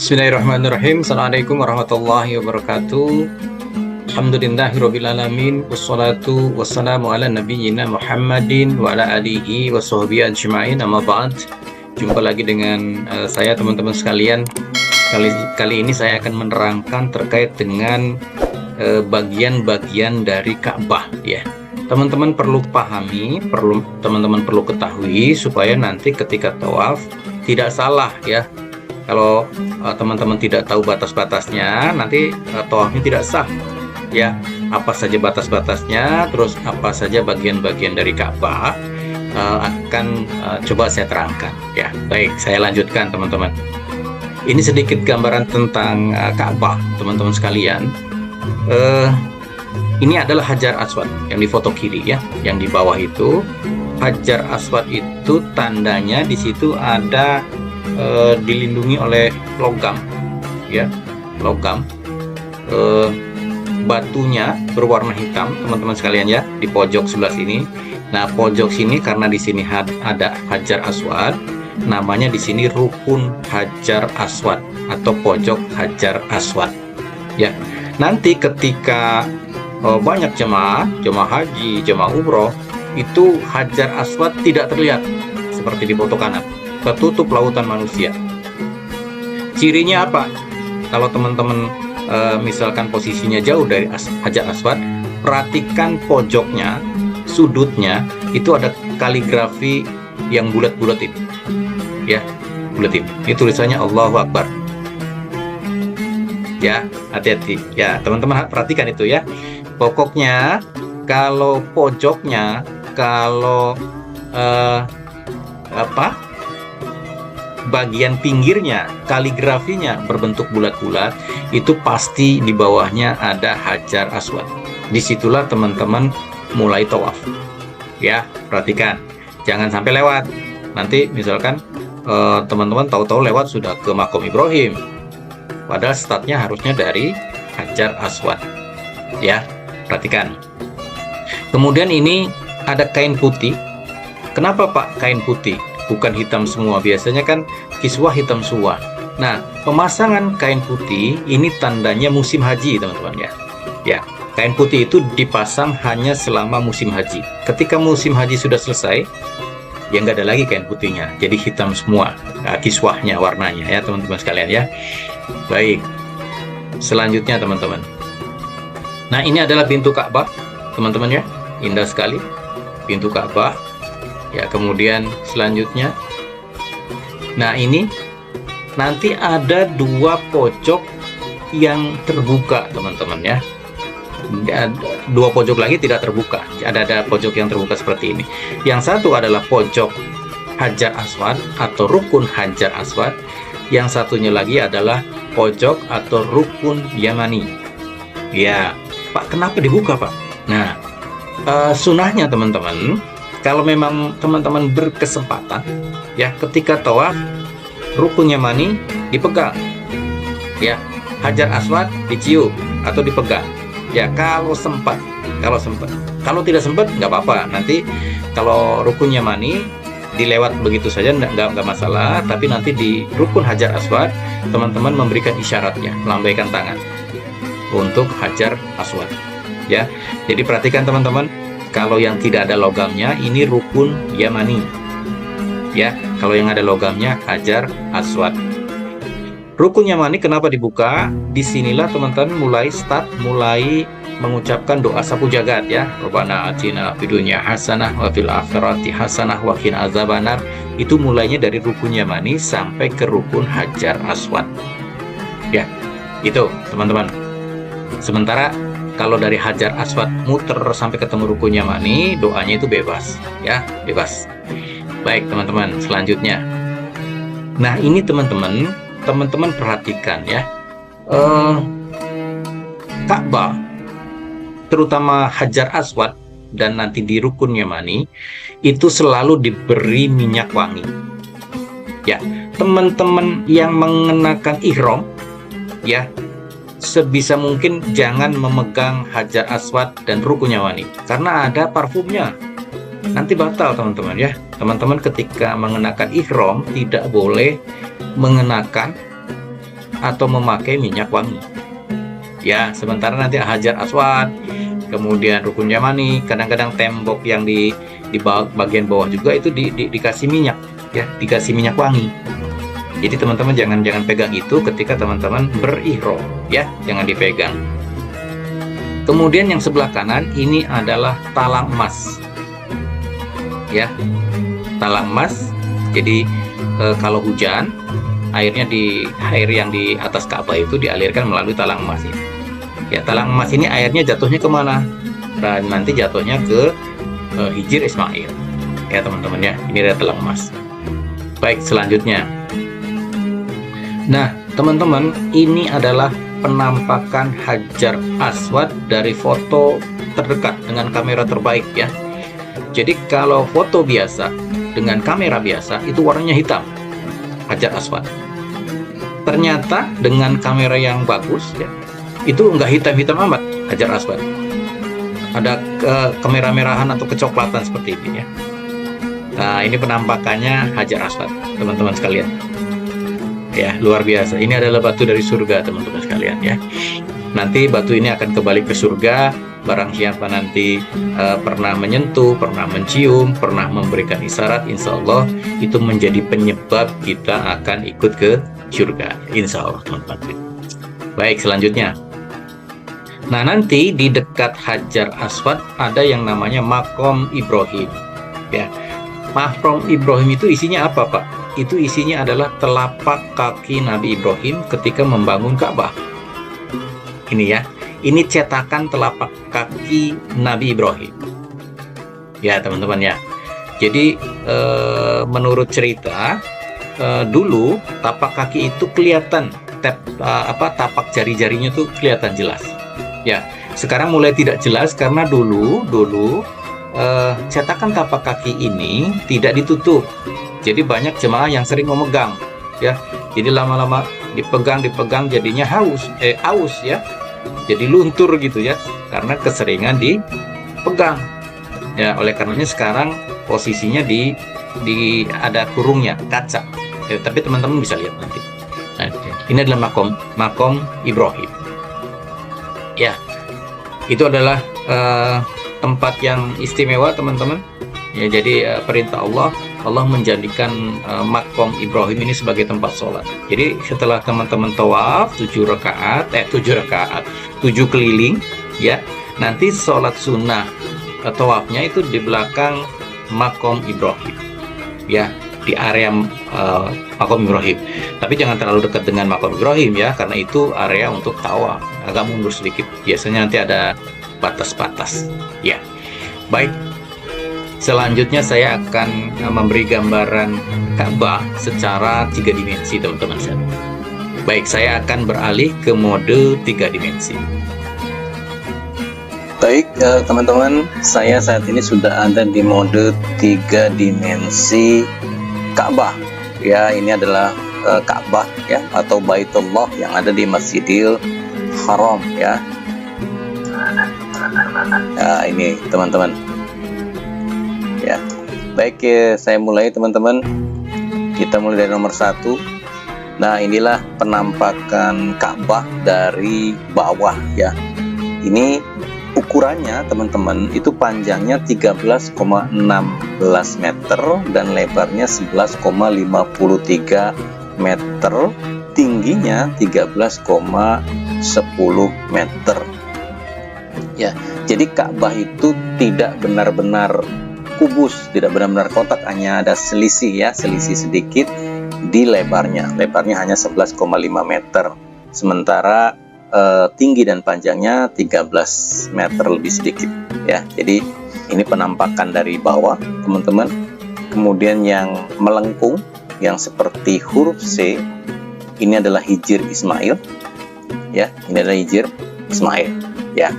Bismillahirrahmanirrahim. Assalamualaikum warahmatullahi wabarakatuh. Alhamdulillahirrabbilalamin. Wassalatu wassalamu ala nabiyyina Muhammadin wa ala alihi wa sahbihi ajma'in, amma ba'd. Jumpa lagi dengan saya teman-teman sekalian. Kali ini saya akan menerangkan terkait dengan bagian-bagian dari Ka'bah ya. Teman-teman perlu pahami, teman-teman perlu ketahui supaya nanti ketika tawaf tidak salah ya. Kalau teman-teman tidak tahu batas-batasnya, nanti tawafnya tidak sah ya. Apa saja batas-batasnya, terus apa saja bagian-bagian dari Ka'bah akan coba saya terangkan ya. Baik, saya lanjutkan teman-teman. Ini sedikit gambaran tentang Ka'bah teman-teman sekalian. Ini adalah Hajar Aswad yang di foto kiri ya, yang di bawah itu Hajar Aswad itu tandanya di situ ada dilindungi oleh logam ya, logam. Batunya berwarna hitam teman-teman sekalian ya, di pojok sebelah sini. Nah, pojok sini karena di sini ada Hajar Aswad, namanya di sini Rukun Hajar Aswad atau pojok Hajar Aswad ya. Nanti ketika banyak jemaah haji, jemaah umroh, itu Hajar Aswad tidak terlihat seperti di foto kanan, tertutup lautan manusia. Cirinya apa? Kalau teman-teman misalkan posisinya jauh dari Hajar Aswad, perhatikan pojoknya, sudutnya itu ada kaligrafi yang bulat-bulat itu ya, bulat itu. Ini tulisannya Allahu Akbar ya, hati-hati ya teman-teman, perhatikan itu ya. Pokoknya kalau pojoknya, kalau bagian pinggirnya kaligrafinya berbentuk bulat-bulat, itu pasti di bawahnya ada Hajar Aswad. Disitulah teman-teman mulai tawaf ya. Perhatikan, jangan sampai lewat. Nanti misalkan teman-teman tahu-tahu lewat sudah ke Makom Ibrahim, padahal startnya harusnya dari Hajar Aswad ya. Perhatikan. Kemudian ini ada kain putih. Kenapa Pak kain putih, bukan hitam semua? Biasanya kan kiswah hitam semua. Nah, pemasangan kain putih ini tandanya musim haji teman-teman ya. Ya, kain putih itu dipasang hanya selama musim haji. Ketika musim haji sudah selesai, ya nggak ada lagi kain putihnya, jadi hitam semua kiswahnya, warnanya ya teman-teman sekalian ya. Baik, selanjutnya teman-teman. Nah, ini adalah pintu Ka'bah teman-teman ya, indah sekali pintu Ka'bah ya. Kemudian selanjutnya, nah ini nanti ada dua pojok yang terbuka teman-teman ya. Dua pojok lagi tidak terbuka, ada pojok yang terbuka seperti ini. Yang satu adalah pojok Hajar Aswad atau Rukun Hajar Aswad, yang satunya lagi adalah pojok atau Rukun Yamani ya. Pak, kenapa dibuka Pak? Nah, sunahnya teman-teman, kalau memang teman-teman berkesempatan ya, ketika tawaf Rukun Yamani dipegang ya, Hajar Aswad dicium atau dipegang ya, kalau sempat. Kalau tidak sempat nggak apa-apa, nanti kalau Rukun Yamani dilewat begitu saja nggak masalah. Tapi nanti di Rukun Hajar Aswad teman-teman memberikan isyaratnya, melambaikan tangan untuk Hajar Aswad ya. Jadi perhatikan teman-teman, kalau yang tidak ada logamnya ini Rukun Yamani ya, kalau yang ada logamnya Hajar Aswad. Rukun Yamani kenapa dibuka? Disinilah teman-teman mulai mengucapkan doa sapu jagat ya. Rabbana atina fid dunya hasanah wa fil akhirati hasanah wa qina azabannar. Itu mulainya dari Rukun Yamani sampai ke Rukun Hajar Aswad ya. Itu teman-teman. Sementara kalau dari Hajar Aswad muter sampai ketemu Rukun Yamani, doanya itu bebas ya, bebas. Baik teman-teman, selanjutnya. Nah, ini teman-teman perhatikan ya, Ka'bah terutama Hajar Aswad dan nanti di Rukun Yamani itu selalu diberi minyak wangi ya. Teman-teman yang mengenakan ihram ya, sebisa mungkin jangan memegang Hajar Aswad dan Rukun Yamani karena ada parfumnya, nanti batal teman-teman ya. Teman-teman ketika mengenakan ihram tidak boleh mengenakan atau memakai minyak wangi. Ya, sementara nanti Hajar Aswad, kemudian Rukun Yamani, kadang-kadang tembok yang di bagian bawah juga itu dikasih minyak, ya, dikasih minyak wangi. Jadi teman-teman jangan pegang itu ketika teman-teman berihram, ya, jangan dipegang. Kemudian yang sebelah kanan ini adalah talang emas, ya, talang emas. Jadi kalau hujan, air yang di atas Ka'bah itu dialirkan melalui talang emas ini. Ya, talang emas ini airnya jatuhnya kemana? Dan nanti jatuhnya ke Hijr Ismail, ya teman-teman ya. Ini ada talang emas. Baik, selanjutnya. Nah, teman-teman, ini adalah penampakan Hajar Aswad dari foto terdekat dengan kamera terbaik, ya. Jadi kalau foto biasa dengan kamera biasa itu warnanya hitam, Hajar Aswad. Ternyata dengan kamera yang bagus, ya, itu nggak hitam-hitam amat Hajar Aswad. Ada kemerah-merahan atau kecoklatan seperti ini, ya. Nah, ini penampakannya Hajar Aswad, teman-teman sekalian. Ya, luar biasa. Ini adalah batu dari surga, teman-teman sekalian, ya. Nanti batu ini akan kembali ke surga. Barang siapa nanti pernah menyentuh, pernah mencium, pernah memberikan isyarat, insya Allah itu menjadi penyebab kita akan ikut ke surga, insya Allah, teman-teman. Baik, selanjutnya. Nah, nanti di dekat Hajar Aswad ada yang namanya Makom Ibrahim, ya. Makom Ibrahim itu isinya apa, Pak? Itu isinya adalah telapak kaki Nabi Ibrahim ketika membangun Ka'bah. Ini, ya. Ini cetakan telapak kaki Nabi Ibrahim, ya teman-teman, ya. Jadi menurut cerita dulu tapak kaki itu kelihatan, tapak jari-jarinya tuh kelihatan jelas, ya. Sekarang mulai tidak jelas karena dulu cetakan tapak kaki ini tidak ditutup. Jadi banyak jemaah yang sering memegang, ya. Jadi lama-lama dipegang jadinya aus, ya. Jadi luntur gitu, ya, karena keseringan dipegang. Ya, oleh karenanya sekarang posisinya di ada kurungnya, kaca. Ya, tapi teman-teman bisa lihat nanti. Nah, ini adalah makom Ibrahim. Ya, itu adalah tempat yang istimewa, teman-teman. Ya, jadi perintah Allah menjadikan makom Ibrahim ini sebagai tempat sholat. Jadi setelah teman-teman tawaf 7 keliling, ya, nanti sholat sunnah tawafnya itu di belakang makom Ibrahim, ya, di area makom Ibrahim. Tapi jangan terlalu dekat dengan makom Ibrahim, ya, karena itu area untuk tawaf, agak mundur sedikit. Biasanya nanti ada batas-batas, ya. Baik. Selanjutnya saya akan memberi gambaran Ka'bah secara 3 dimensi, teman-teman saya. Baik, saya akan beralih ke mode 3 dimensi. Baik, teman-teman, saya saat ini sudah ada di mode 3 dimensi Ka'bah. Ya, ini adalah Ka'bah, ya, atau Baitullah yang ada di Masjidil Haram, ya. Nah, ini teman-teman. Ya, baik, ya, saya mulai, teman-teman. Kita mulai dari nomor 1. Nah, inilah penampakan Ka'bah dari bawah, ya. Ini ukurannya, teman-teman, itu panjangnya 13,16 meter dan lebarnya 11,53 meter, tingginya 13,10 meter. Ya, jadi Ka'bah itu tidak benar-benar kubus, tidak benar-benar kotak, hanya ada selisih, ya, selisih sedikit di lebarnya. Lebarnya hanya 11,5 meter. Sementara tinggi dan panjangnya 13 meter lebih sedikit, ya. Jadi ini penampakan dari bawah, teman-teman. Kemudian yang melengkung yang seperti huruf C ini adalah Hijr Ismail, ya. Ini adalah Hijr Ismail, ya.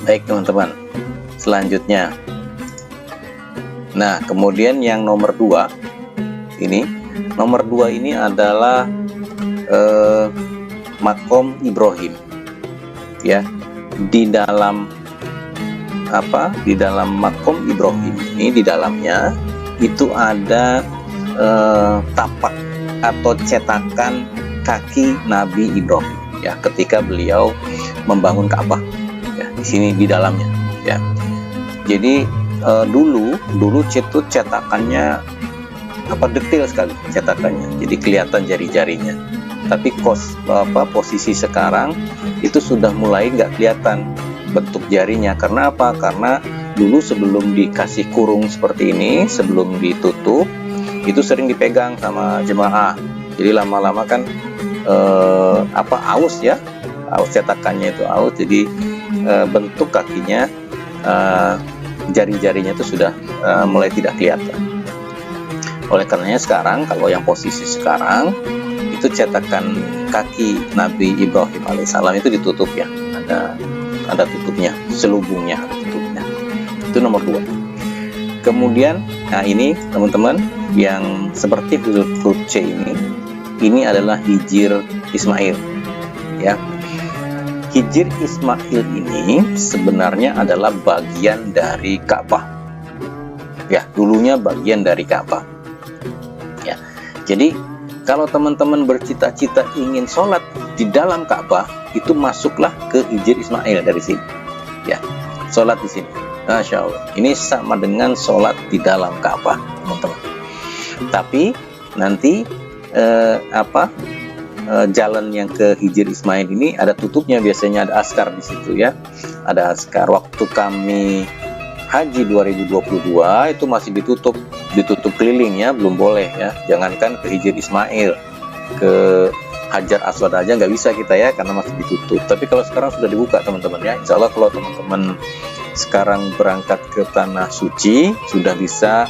Baik, teman-teman. Selanjutnya, nah, kemudian yang nomor 2 ini, nomor 2 ini adalah makom Ibrahim, ya. Di dalam di dalam makom Ibrahim ini, di dalamnya itu ada tapak atau cetakan kaki Nabi Ibrahim, ya, ketika beliau membangun Ka'bah, ya, di sini di dalamnya, ya. Jadi dulu cetakannya detail sekali cetakannya, jadi kelihatan jari-jarinya. Tapi posisi sekarang itu sudah mulai nggak kelihatan bentuk jarinya. Karena apa? Karena dulu sebelum dikasih kurung seperti ini, sebelum ditutup, itu sering dipegang sama jemaah. Jadi lama-lama kan aus ya, aus cetakannya itu aus. Jadi bentuk kakinya, jari-jarinya itu sudah mulai tidak kelihatan. Oleh karenanya sekarang, kalau yang posisi sekarang itu cetakan kaki Nabi Ibrahim alaihissalam itu ditutup, ya, ada tutupnya, selubungnya ada tutupnya. Itu nomor 2. Kemudian, nah ini teman-teman yang seperti huruf C ini adalah Hijr Ismail, ya. Hijr Ismail ini sebenarnya adalah bagian dari Ka'bah, ya, dulunya bagian dari Ka'bah, ya. Jadi kalau teman-teman bercita-cita ingin sholat di dalam Ka'bah, itu masuklah ke Hijr Ismail dari sini, ya, sholat di sini. Masya Allah, ini sama dengan sholat di dalam Ka'bah, teman-teman. Tapi nanti jalan yang ke Hijr Ismail ini ada tutupnya, biasanya ada askar di situ, ya, ada askar. Waktu kami haji 2022 itu masih ditutup keliling, ya, belum boleh, ya, jangankan ke Hijr Ismail, ke Hajar Aswad aja nggak bisa kita, ya, karena masih ditutup. Tapi kalau sekarang sudah dibuka, teman-teman, ya, insya Allah kalau teman-teman sekarang berangkat ke tanah suci sudah bisa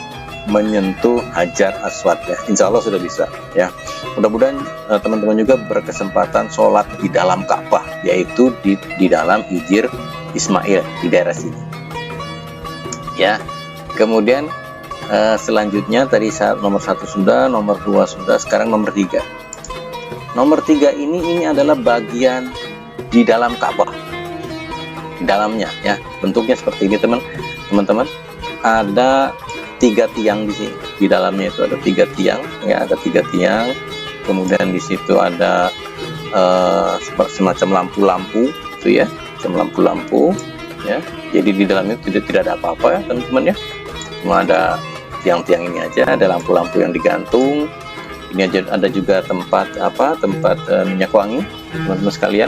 menyentuh Hajar Aswad, ya, insya Allah sudah bisa, ya. Mudah-mudahan teman-teman juga berkesempatan sholat di dalam Ka'bah, yaitu di dalam Hijr Ismail di daerah sini, ya. Kemudian selanjutnya tadi nomor 1 sudah, nomor 2 sudah, sekarang nomor 3. Nomor 3 ini adalah bagian di dalam Ka'bah, di dalamnya, ya, bentuknya seperti ini, teman-teman. Ada 3 tiang di sini, di dalamnya itu ada 3 tiang, ya, ada 3 tiang. Kemudian di situ ada semacam lampu-lampu, itu, ya, semacam lampu-lampu, ya. Jadi di dalamnya tidak ada apa-apa, ya, teman-teman, ya, cuma ada tiang-tiang ini aja, ada lampu-lampu yang digantung. Ini aja ada juga tempat minyak wangi, teman-teman sekalian.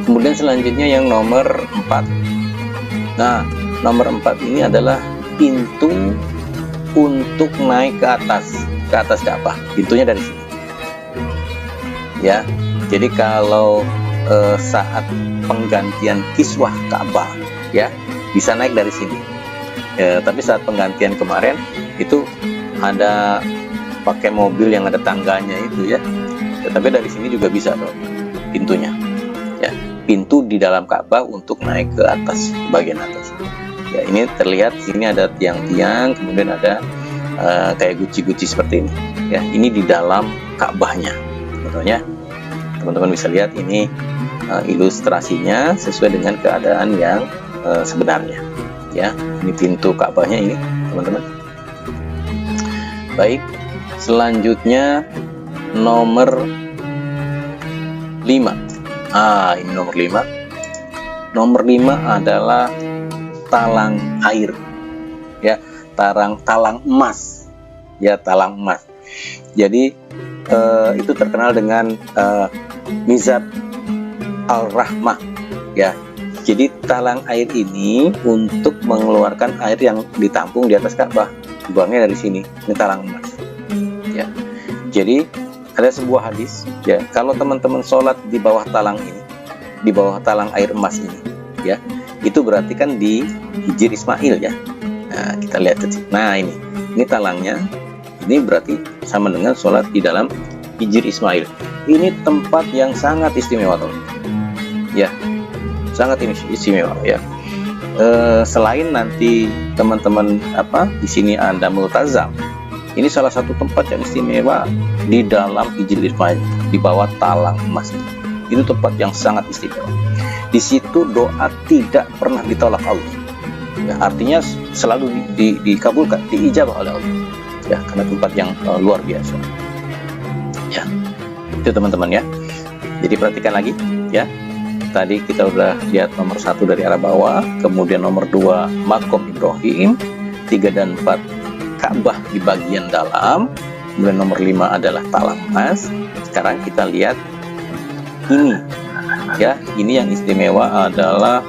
Kemudian selanjutnya yang nomor 4. Nah, nomor 4 ini adalah pintu untuk naik ke atas Ka'bah. Pintunya dari sini, ya. Jadi kalau saat penggantian kiswah Ka'bah, ya, bisa naik dari sini. Tapi saat penggantian kemarin itu ada pakai mobil yang ada tangganya itu, ya. Tapi dari sini juga bisa, pintunya, ya. Pintu di dalam Ka'bah untuk naik ke atas, bagian atas. Ya, ini terlihat sini ada tiang-tiang, kemudian ada kayak guci-guci seperti ini, ya. Ini di dalam Ka'bahnya, sebetulnya teman-teman bisa lihat ini ilustrasinya sesuai dengan keadaan yang sebenarnya, ya. Ini pintu Ka'bahnya ini, teman-teman. Baik, selanjutnya nomor 5. Ini nomor 5. Nomor 5 adalah talang air, ya, talang emas, ya, talang emas. Jadi itu terkenal dengan Mizab Al-Rahmah, ya. Jadi talang air ini untuk mengeluarkan air yang ditampung di atas Ka'bah, dibuangnya dari sini. Ini talang emas, ya. Jadi ada sebuah hadis, ya, kalau teman-teman sholat di bawah talang ini, di bawah talang air emas ini, ya, itu berarti kan di Hijr Ismail, ya. Nah, kita lihat ke sini. Nah, ini talangnya. Ini berarti sama dengan sholat di dalam Hijr Ismail. Ini tempat yang sangat istimewa, teman. Ya, sangat istimewa, ya. Selain nanti teman-teman di sini ada Multazam. Ini salah satu tempat yang istimewa di dalam Hijr Ismail, di bawah talang emas ini. Itu tempat yang sangat istimewa. Di situ doa tidak pernah ditolak Allah, ya, artinya selalu dikabulkan, diijabah oleh Allah, ya, karena tempat yang luar biasa, ya. Itu teman-teman ya. Jadi perhatikan lagi ya. Tadi kita udah lihat nomor 1 dari arah bawah, kemudian nomor 2 Makom Ibrahim, 3 dan 4 Ka'bah di bagian dalam, kemudian nomor 5 adalah talang emas. Sekarang kita lihat ini ya, ini yang istimewa adalah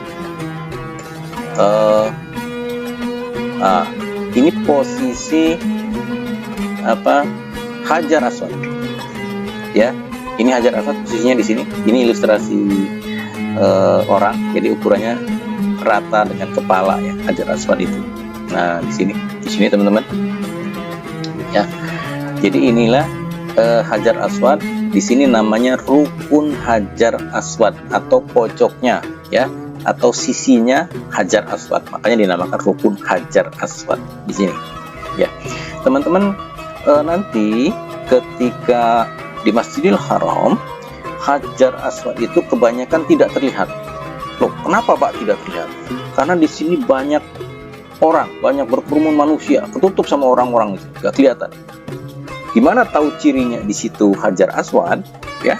ini posisi Hajar Aswad ya. Ini Hajar Aswad posisinya di sini. Ini ilustrasi orang, jadi ukurannya rata dengan kepala ya, Hajar Aswad itu. Nah, di sini teman-teman ya. Jadi inilah Hajar Aswad. Di sini namanya Rukun Hajar Aswad atau pojoknya ya, atau sisinya Hajar Aswad. Makanya dinamakan Rukun Hajar Aswad di sini ya. Teman-teman, nanti ketika di Masjidil Haram, Hajar Aswad itu kebanyakan tidak terlihat. Loh, kenapa Pak tidak terlihat? Karena di sini banyak orang, banyak berkerumun manusia, ketutup sama orang-orang, nggak kelihatan. Gimana tahu cirinya di situ Hajar Aswad? Ya,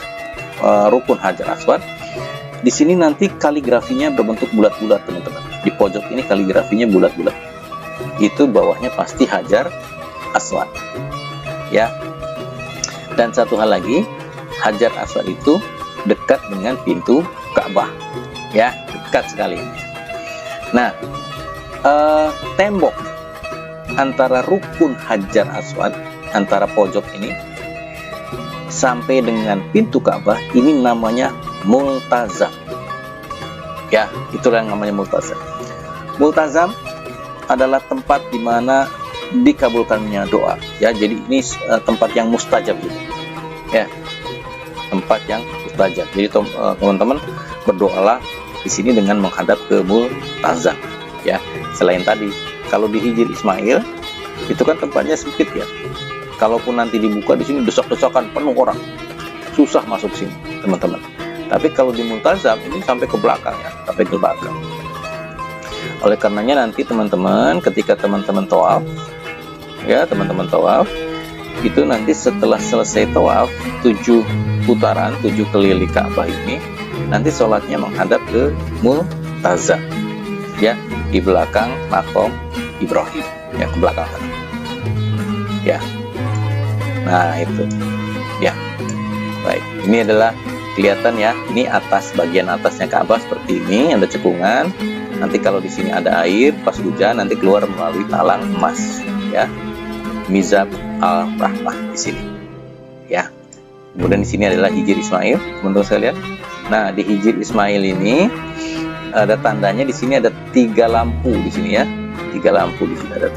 Rukun Hajar Aswad. Di sini nanti kaligrafinya berbentuk bulat-bulat, teman-teman. Di pojok ini kaligrafinya bulat-bulat. Itu bawahnya pasti Hajar Aswad. Ya. Dan satu hal lagi, Hajar Aswad itu dekat dengan pintu Ka'bah ya, dekat sekali. Nah, tembok antara Rukun Hajar Aswad, antara pojok ini sampai dengan pintu Ka'bah, ini namanya multazam ya. Itulah yang namanya multazam. Multazam adalah tempat di mana dikabulkannya doa ya. Jadi ini tempat yang mustajab gitu ya, tempat yang mustajab. Jadi teman-teman berdoalah di sini dengan menghadap ke multazam ya. Selain tadi, kalau di Hijr Ismail itu kan tempatnya sempit ya. Kalaupun nanti dibuka, di sini desak-desakan penuh orang, susah masuk sini teman-teman. Tapi kalau di multazam ini sampai ke belakang ya, sampai ke belakang. Oleh karenanya nanti teman-teman ketika teman-teman tawaf ya, teman-teman tawaf itu nanti setelah selesai tawaf 7 putaran, 7 keliling Ka'bah ini, nanti sholatnya menghadap ke multazam ya, di belakang Makom Ibrahim ya, ke belakang ya. Nah itu ya. Baik, ini adalah kelihatan ya, ini atas, bagian atasnya Ka'bah seperti ini, ada cekungan. Nanti kalau di sini ada air pas hujan, nanti keluar melalui talang emas ya, Mizab Al-Rahmah di sini ya. Kemudian di sini adalah Hijr Ismail, teman-teman sekalian. Nah, di Hijr Ismail ini ada tandanya, di sini ada 3 lampu di sini ya, 3 lampu di sini ada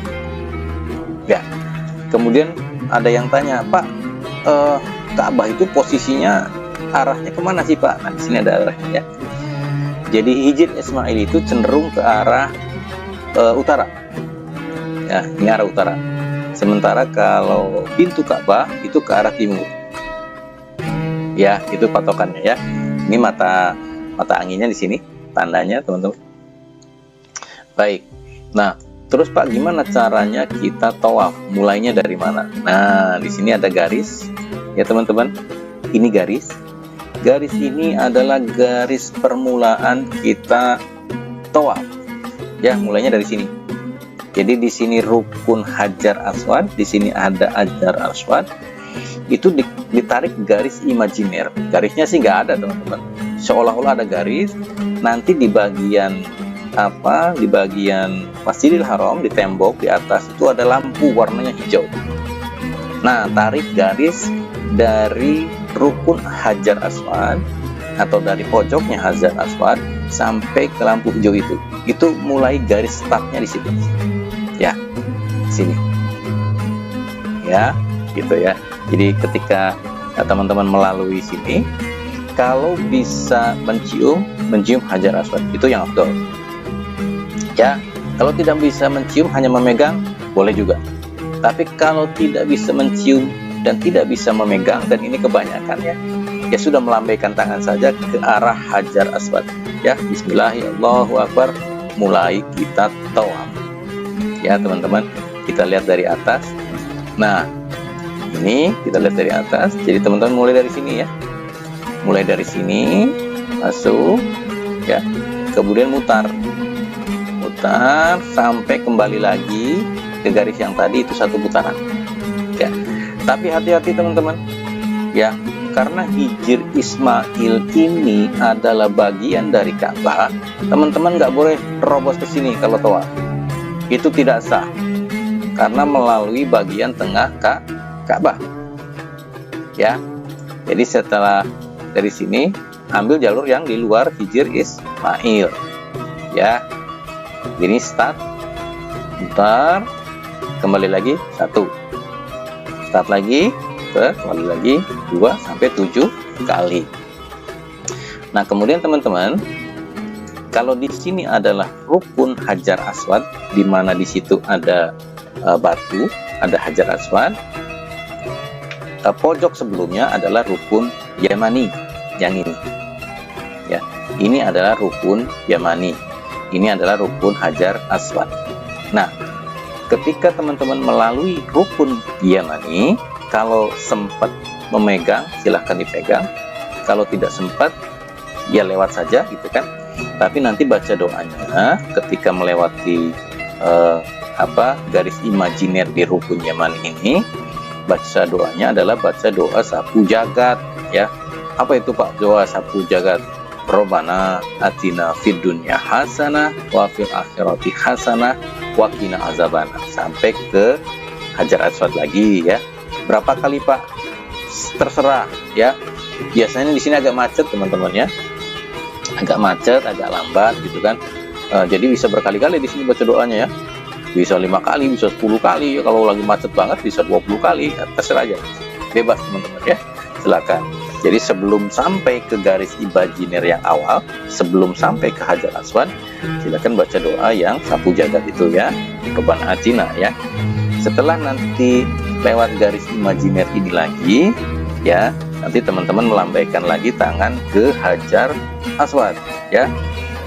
ya. Kemudian ada yang tanya, Pak, Ka'bah itu posisinya arahnya kemana sih Pak? Nah, di sini ada arahnya ya. Jadi Hijr Ismail itu cenderung ke arah utara ya, ini arah utara. Sementara kalau pintu Ka'bah itu ke arah timur ya, itu patokannya ya. Ini mata anginnya di sini tandanya teman-teman. Baik, nah terus Pak, gimana caranya kita tawaf? Mulainya dari mana? Nah, di sini ada garis ya teman-teman. Ini garis ini adalah garis permulaan kita tawaf ya, mulainya dari sini. Jadi di sini Rukun Hajar Aswad, di sini ada Hajar Aswad. Itu ditarik garis imajiner. Garisnya sih nggak ada teman-teman, seolah-olah ada garis. Nanti di bagian di bagian Masjidil Haram, di tembok di atas itu ada lampu warnanya hijau. Nah, tarik garis dari Rukun Hajar Aswad atau dari pojoknya Hajar Aswad sampai ke lampu hijau itu mulai garis startnya di situ ya, sini ya, gitu ya. Jadi ketika teman-teman melalui sini, kalau bisa mencium Hajar Aswad itu yang afdol ya. Kalau tidak bisa mencium, hanya memegang, boleh juga. Tapi kalau tidak bisa mencium dan tidak bisa memegang, dan ini kebanyakan ya sudah melambaikan tangan saja ke arah Hajar Aswad ya. Bismillahirrahmanirrahim, Allahu Akbar, mulai kita tawaf ya teman-teman. Kita lihat dari atas. Nah, Ini kita lihat dari atas. Jadi teman-teman mulai dari sini ya. Mulai dari sini masuk ya. Kemudian mutar sampai kembali lagi ke garis yang tadi itu 1 putaran. Ya. Tapi hati-hati teman-teman. Ya, karena Hijr Ismail ini adalah bagian dari Ka'bah, teman-teman nggak boleh terobos ke sini kalau tawaf. Itu tidak sah karena melalui bagian tengah Ka'bah. Ya. Jadi setelah dari sini ambil jalur yang di luar Hijr Ismail. Ya. Ini start, putar, kembali lagi 1, start lagi, kembali lagi 2 sampai 7 kali. Nah kemudian teman-teman, kalau di sini adalah rukun Hajar Aswad, di mana di situ ada batu, ada Hajar Aswad. Pojok sebelumnya adalah rukun Yamani, yang ini. Ya, ini adalah rukun Yamani. Ini adalah rukun Hajar Aswad. Nah, ketika teman-teman melalui rukun Yamani, kalau sempat memegang, silahkan dipegang. Kalau tidak sempat, ya lewat saja gitu kan. Tapi nanti baca doanya ketika melewati garis imajiner di rukun Yamani ini. Baca doanya adalah baca doa sapu jagat ya. Apa itu Pak doa sapu jagat? Robbana atina fid dunya hasanah wa fil akhirati hasanah wa qina azabannar, sampai ke Hajar Aswad lagi ya. Berapa kali Pak? Terserah ya. Biasanya di sini agak macet teman-teman ya. Agak macet, agak lambat gitu kan. Jadi bisa berkali-kali di sini baca doanya ya. Bisa 5 kali, bisa 10 kali ya. Kalau lagi macet banget bisa 20 kali ya. Terserah aja. Bebas teman-teman ya. Silakan. Jadi sebelum sampai ke garis imajiner yang awal, sebelum sampai ke Hajar Aswad, silakan baca doa yang sapu jagat itu ya, Robbana atina ya. Setelah nanti lewat garis imajiner ini lagi, ya, nanti teman-teman melambaikan lagi tangan ke Hajar Aswad ya.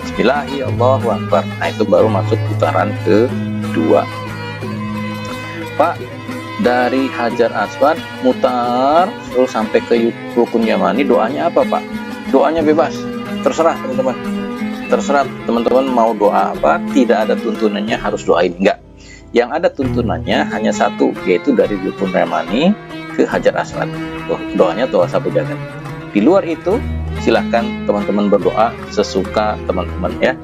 Bismillahirrahmanirrahim. Nah itu baru masuk putaran kedua. Pak, dari Hajar Aswad mutar terus sampai ke rukun Yamani, doanya apa Pak? Doanya bebas, terserah teman-teman. Terserah teman-teman mau doa apa, tidak ada tuntunannya harus doa ini, enggak. Yang ada tuntunannya hanya satu, yaitu dari rukun Yamani ke Hajar Aswad. Doanya doa sapu jagat. Di luar itu silahkan teman-teman berdoa sesuka teman-teman ya.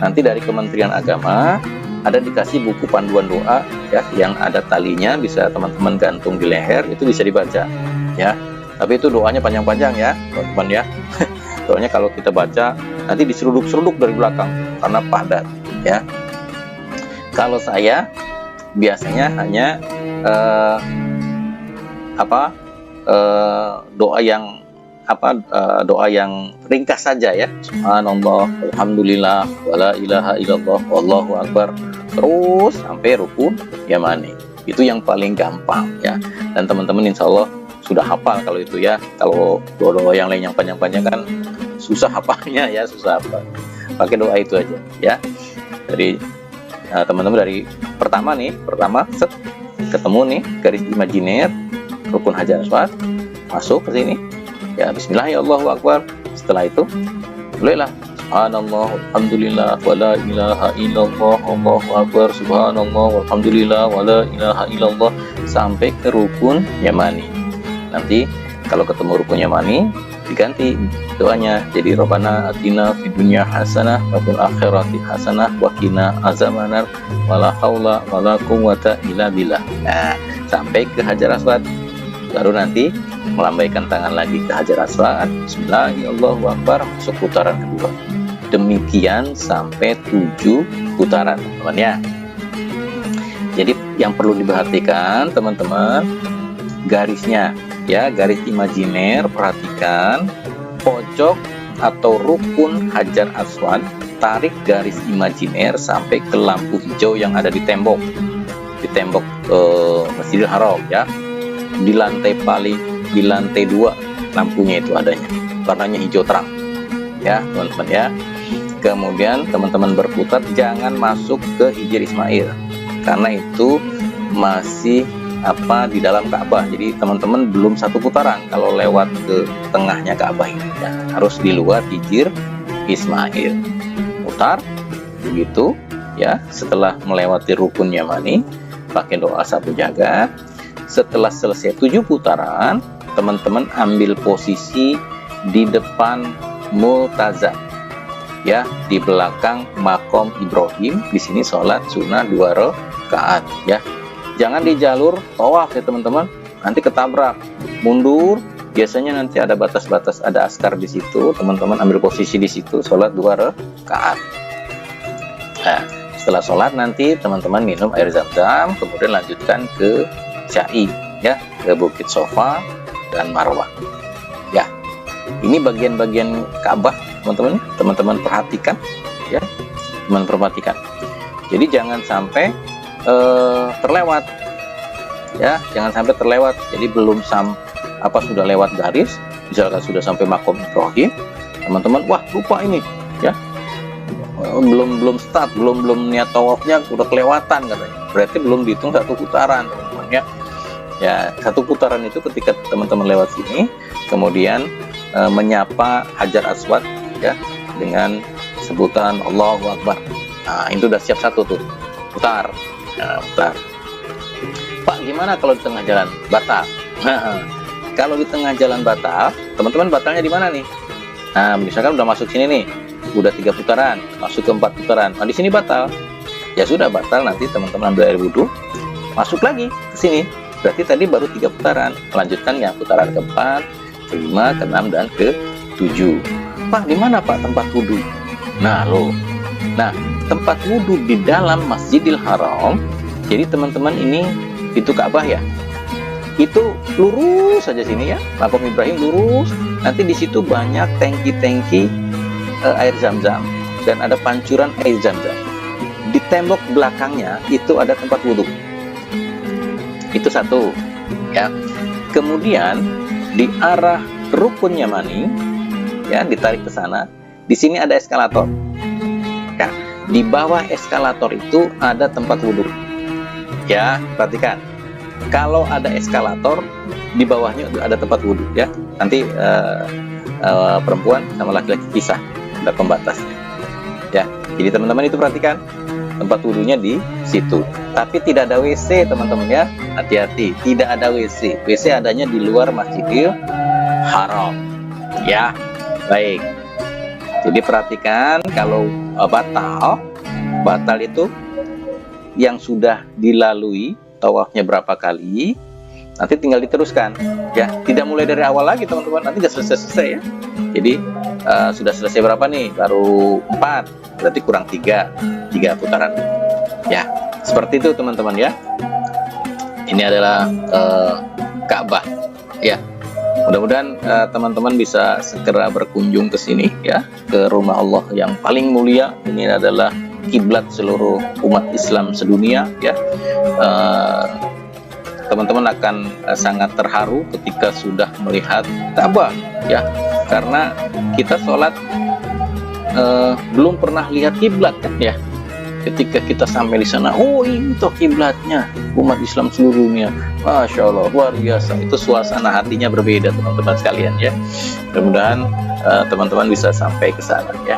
Nanti dari Kementerian Agama ada dikasih buku panduan doa ya, yang ada talinya, bisa teman-teman gantung di leher, itu bisa dibaca ya. Tapi itu doanya panjang-panjang ya teman-teman ya. Doanya kalau kita baca nanti diseruduk-seruduk dari belakang karena padat ya. Kalau saya biasanya hanya doa yang ringkas saja ya. Subhanallah, alhamdulillah, wala ilaha illallah, wallahu akbar, terus sampai rukun Yamani. Itu yang paling gampang ya. Dan teman-teman insya Allah sudah hafal kalau itu ya. Kalau doa-doa yang lain yang panjang-panjang kan susah hafalnya ya, susah hafal. Pakai doa itu aja ya. Jadi teman-teman dari pertama set ketemu nih garis imajiner rukun Hajar Aswad, masuk ke sini ya, Bismillahirrahmanirrahim. Setelah itu bolehlah subhanallah alhamdulillah wala ilaha illallah wallahu akbar, subhanallah walhamdulillah wala ilaha illallah, sampai ke rukun Yamani. Nanti kalau ketemu rukun Yamani diganti doanya jadi Robbana atina fid dunya hasanah wa fil akhirati hasanah wa qina azabannar wala haula wala quwwata illa billah. Nah, sampai ke Hajar Aswad baru nanti melambaikan tangan lagi ke Hajar Aswad, Bismillahirrahmanirrahim, masuk putaran kedua. Demikian sampai 7 putaran teman-teman ya. Jadi yang perlu diperhatikan teman-teman, garisnya ya, garis imajiner, perhatikan pojok atau rukun Hajar Aswad, tarik garis imajiner sampai ke lampu hijau yang ada di tembok Masjidil Haram ya. Di lantai 2 lampunya itu adanya, warnanya hijau terang ya teman-teman ya. Kemudian teman-teman berputar, jangan masuk ke Hijr Ismail karena itu masih di dalam Ka'bah. Jadi teman-teman belum satu putaran kalau lewat ke tengahnya Ka'bah ini ya. Harus di luar Hijr Ismail. Putar begitu ya. Setelah melewati rukun Yamani pakai doa sapu jagat. Setelah selesai 7 putaran, teman-teman ambil posisi di depan Multazam ya, di belakang makom Ibrahim. Di sini sholat sunnah 2 rakaat ya. Jangan di jalur tawaf ya teman-teman, nanti ketabrak. Mundur, biasanya nanti ada batas-batas, ada askar di situ. Teman-teman ambil posisi di situ, sholat 2 rakaat. Nah, setelah sholat nanti teman-teman minum air zam-zam, kemudian lanjutkan ke Syai ya, ke Bukit Sofa dan Marwah. Ya, ini bagian-bagian Ka'bah teman-teman perhatikan ya, teman perhatikan. Jadi jangan sampai terlewat ya, jangan sampai terlewat. Jadi belum sudah lewat garis, misalkan sudah sampai makom Ibrahim, teman-teman wah lupa ini ya, belum start, belum niat tawafnya udah kelewatan katanya, berarti belum dihitung 1 putaran teman-teman ya. Ya, 1 putaran itu ketika teman-teman lewat sini kemudian menyapa Hajar Aswad ya dengan sebutan Allahu Akbar. Nah, itu udah siap 1 tuh, putar. Nah, putar. Pak, gimana kalau di tengah jalan batal? Nah, kalau di tengah jalan batal, teman-teman batalnya di mana nih? Nah, misalkan udah masuk sini nih, udah 3 putaran, masuk ke 4 putaran. Nah, di sini batal. Ya sudah batal, nanti teman-teman ambil air wudhu, masuk lagi ke sini. Berarti tadi baru 3 putaran. Lanjutkan yang putaran ke-4, ke-5, ke-6 dan ke-7. Pak, di mana Pak tempat wudhu? Nah, tempat wudhu di dalam Masjidil Haram. Jadi teman-teman ini itu Ka'bah ya, itu lurus saja sini ya, makom Ibrahim lurus. Nanti di situ banyak tangki-tangki air zam-zam dan ada pancuran air zam-zam. Di tembok belakangnya itu ada tempat wudhu. Itu 1 ya. Kemudian di arah rukun Yamani ya, ditarik ke sana. Di sini ada eskalator. Ya, di bawah eskalator itu ada tempat wudhu. Ya, perhatikan. Kalau ada eskalator, di bawahnya ada tempat wudhu ya. Nanti perempuan sama laki-laki pisah, ada pembatasnya. Ya, jadi teman-teman itu perhatikan tempat wudhunya di situ. Tapi tidak ada WC teman-teman ya. Hati-hati, tidak ada WC. WC adanya di luar Masjidil Haram. Ya, baik. Jadi perhatikan kalau batal itu yang sudah dilalui tawafnya berapa kali, nanti tinggal diteruskan ya, tidak mulai dari awal lagi teman-teman, nanti nggak selesai ya. Jadi sudah selesai berapa nih, baru 4, berarti kurang 3 putaran ya, seperti itu teman-teman ya. Ini adalah Ka'bah ya. Mudah-mudahan teman-teman bisa segera berkunjung ke sini ya, ke rumah Allah yang paling mulia. Ini adalah kiblat seluruh umat Islam sedunia ya. Teman-teman akan sangat terharu ketika sudah melihat Ka'bah ya, karena kita sholat belum pernah lihat kiblat kan ya. Ketika kita sampai di sana, oh ini tuh kiblatnya umat Islam seluruh dunia. Masya Allah, luar biasa. Itu suasana hatinya berbeda teman-teman sekalian ya. Mudah-mudahan teman-teman bisa sampai ke sana ya.